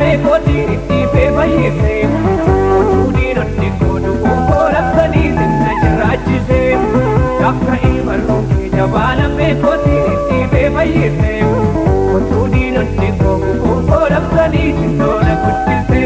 me godiritti be bayyise Otuni nonni kodu kora sani sinna jirachise Yakka imarru ke jabala me godiritti be bayyise Otuni nonni kodu kora sani sinna kuttise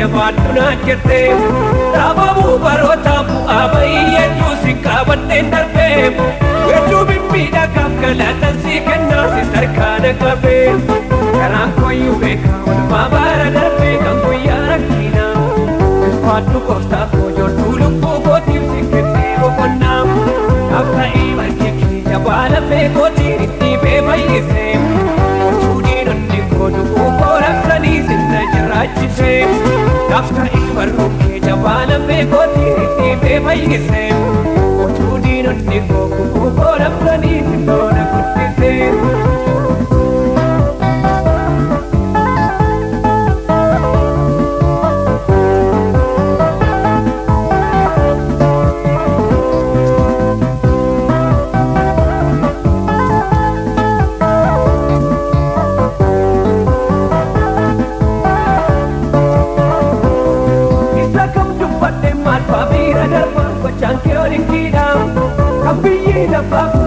Jabatuna jette Rababu barota bu abayya jusi kabatte darbe Wetu bimbida kakala tansi kenna si sarkana kabe Karan koyu beka wal mabara darbe kanku yarakina Fatu kosta ko jordulu ko gotim sikete ko konnam Afta iman kiki jabala be goti ritti be bayise Chudi nonni kodu ko koraksani sinna jarachise After imarru ke jabala me godiritti be bayyise Otuni nonni koku koraksani sinna kuttise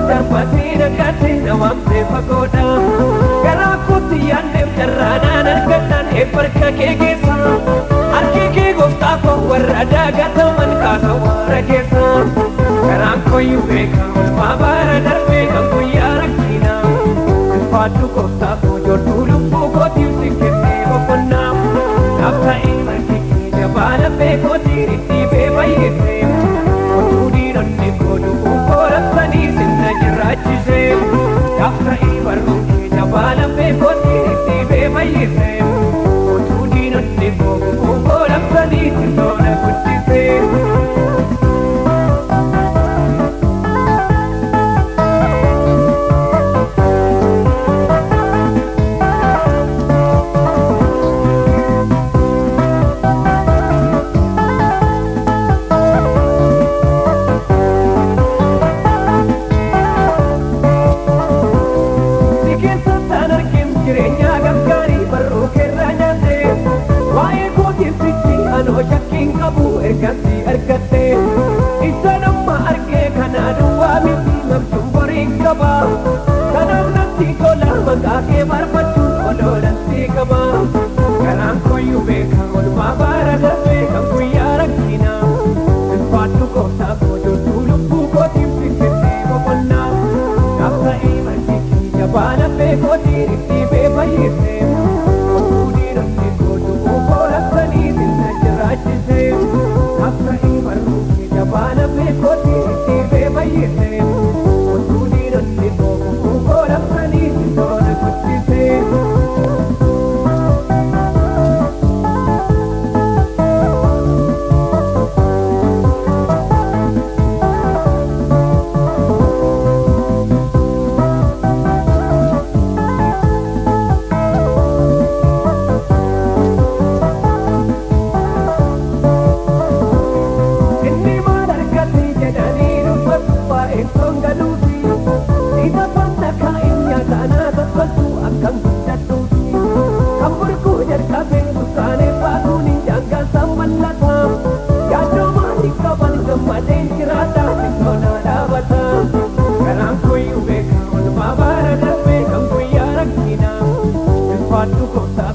Darbatina katina wamte pagoda Gara kuti yandem jarrana nargatan eparka kegesa Arke ke gofta ko warada gataman kaka wara kesa Gara koyu beka mabara darbe kanku yarakina Fatu gofta ko jordulu ko goti sikete wapana Afta imar kiki jabala be goti ritti be bayyese Otuni nonni kodu koraksani sinna jirachise Yakka imarru ke jabala be godiritti be bayyise Otuni nonni kodu koraksani sinna kuttise Ergatti ergatte Isa namma arge kana duwa miti ngamchum boring kaba Kanam nanti kola magake barbachu ololanti kaba Kanam koyu beka ol mabara darbe kanku yarakina Fatu kota kojo tuluppu kotim sikete waponna Kapta imar kiki jabala be godiritti be bayyise Otuni nonni kodu koraksani sinna jirachise After imarru ke jabala be godiritti be bayyise Otuni nonni koku koraksani sinna kuttise Fatu kota